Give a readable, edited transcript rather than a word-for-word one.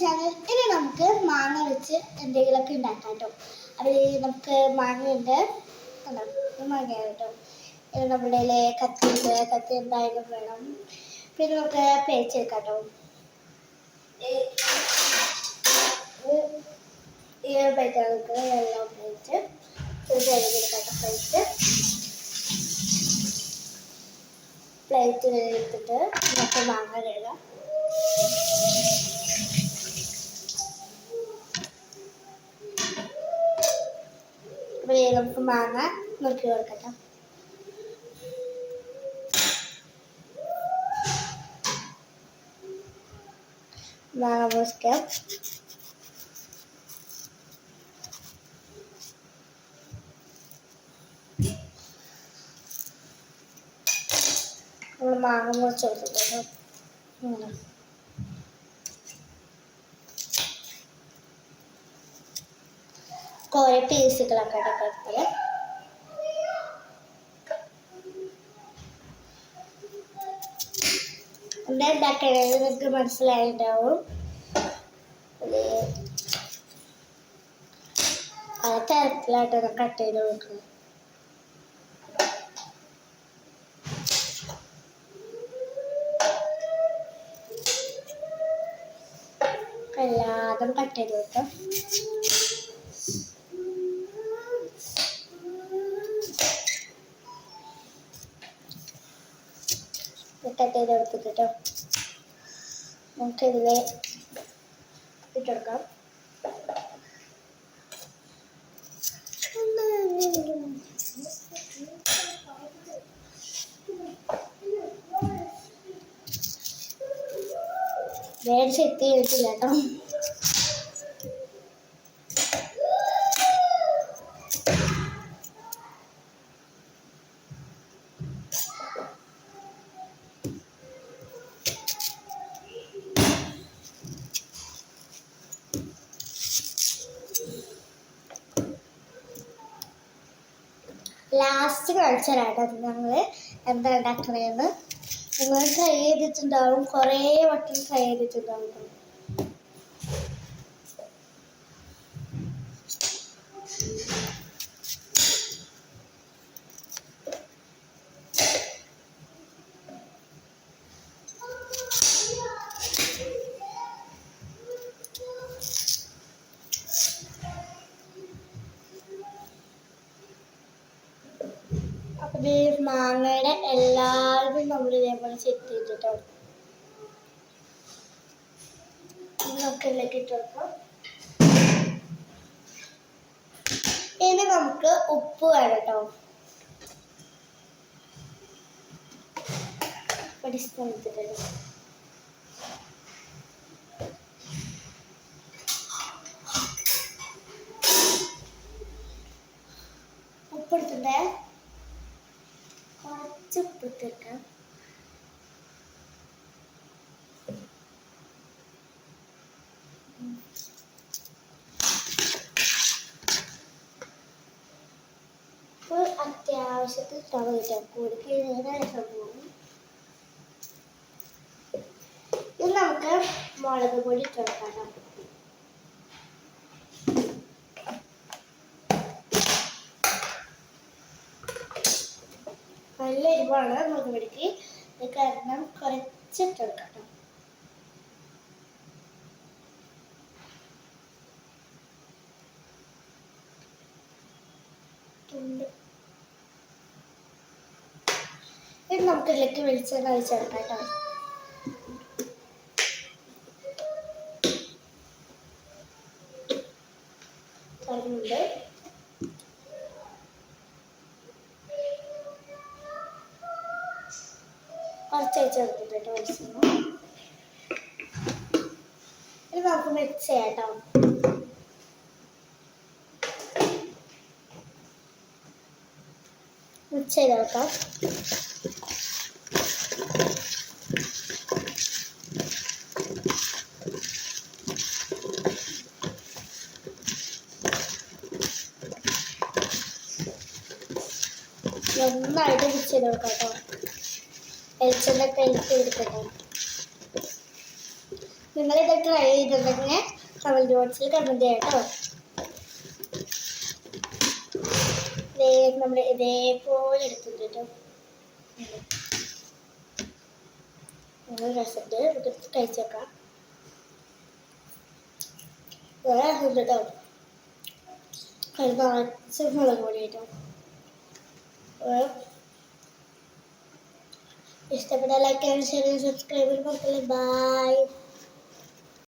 Channel. ഇനി നമുക്ക് മാങ്ങ വെച്ച് എന്തെങ്കിലുമൊക്കെ ഉണ്ടാക്കാം കേട്ടോ. അതിൽ നമുക്ക് മാങ്ങയുണ്ട്, മാങ്ങ കേട്ടോ. ഇനി നമ്മുടെ കത്തിയുണ്ട്, കത്തി എന്തായാലും വേണം. പിന്നെ നമുക്ക് പേച്ചെടുക്കാം കേട്ടോ. ഈ പ്ലേറ്റ് നമുക്ക് യെല്ലോ പ്ലേറ്റ് പ്ലേറ്റ് എടുത്തിട്ട് നമുക്ക് മാങ്ങ കഴുകാം. അപ്പോൾ നമുക്ക് മാങ്ങ നുറുക്കി കൊടുക്കട്ടെ. മാങ്ങ മുറിക്കാം. നമ്മൾ മാങ്ങ മുറിച്ച് കൊടുത്തിട്ടുണ്ട്. കുറേ പീസുകളൊക്കെ എടുക്കുന്നത്. എന്താ ഉണ്ടാക്കണത് നിങ്ങൾക്ക് മനസ്സിലായിട്ടുണ്ടാവും. പല തരത്തിലായിട്ടാണ് കട്ട് ചെയ്ത് കൊടുക്കുന്നത്. എല്ലാതും കട്ട് ചെയ്ത് കൊടുക്കാം. കട്ട് ചെയ്ത് കൊടുത്തിട്ടോ നമുക്കിതിൽ ഇട്ടെടുക്കാം. വേറെ സെറ്റ് ചെയ്തിട്ടില്ല കേട്ടോ. ലാസ്റ്റ് കാണിച്ചു തരാട്ടോ ഞങ്ങൾ എന്താ ഉണ്ടാക്കണേന്ന്. നിങ്ങൾ ട്രൈ ചെയ്തിട്ടുണ്ടാവും, കുറേ വട്ടം ട്രൈ ചെയ്തിട്ടുണ്ടാവും. അപ്പോൾ മാങ്ങയുടെ എല്ലാവരും നമ്മൾ ഇതേപോലെ സെറ്റ് ചെയ്തിട്ടോ നമുക്ക് ഇതിലേക്ക് ഇട്ട് കൊടുക്കാം. ഇനി നമുക്ക് ഉപ്പ് വേണം കേട്ടോ. പഠിച്ചിട്ടുണ്ട് ഉപ്പെടുത്തിട്ടേ കുറച്ച് ഉപ്പിട്ടേക്കാം. ഇപ്പോൾ അത്യാവശ്യത്തിൽ തവ കിട്ടാം. കൂടുതൽ സംഭവം ഇത് നമുക്ക് മുളക് പൊടി ഇട്ട് വെക്കാം. നല്ല എരിവാണ് മുളക് പൊടിക്ക്, കാരണം കുറച്ചിട്ട് വെക്കാം. ഇനി നമുക്ക് ഇതിലേക്ക് വെളിച്ചെണ്ണ ഒഴിച്ചെടുക്കാം കേട്ടോ. പറഞ്ഞുണ്ട് കുറച്ച് ഒഴിച്ചെടുത്തിട്ട് കേട്ടോ വെളിച്ചെണ്ണ. ഇനി നമുക്ക് മിക്സ് ചെയ്യാം കേട്ടോ. മിക്സ് ചെയ്ത് വെക്കാം. നന്നായിട്ട് മിക്സ് ചെയ്ത് കൊടുക്കാം കേട്ടോ. വെളിച്ചെണ്ണ ഒക്കെ എടുത്ത് കൊടുക്കട്ടെ. നിങ്ങളിത് ട്രൈ ചെയ്തിട്ടുണ്ടെങ്കിൽ കമൻറ്റ് ബോക്സിൽ കമൻറ്റ് ചെയ്യാം കേട്ടോ. നമ്മൾ ഇതേപോലെ എടുത്തിട്ട് കേട്ടോ. നല്ല രസമുണ്ട്. നമുക്ക് കഴിച്ച് വെക്കാം. വേറെ രസമുണ്ട് കേട്ടോ. കഴിച്ച് മുളക് പൊടി കേട്ടോ. ഇഷ്ടപ്പെട്ട ലൈക്ക് ആൻഡ് ഷെയർ സബ്സ്ക്രൈബ് ചെയ്ത് നോക്കല്ലേ. ബൈ.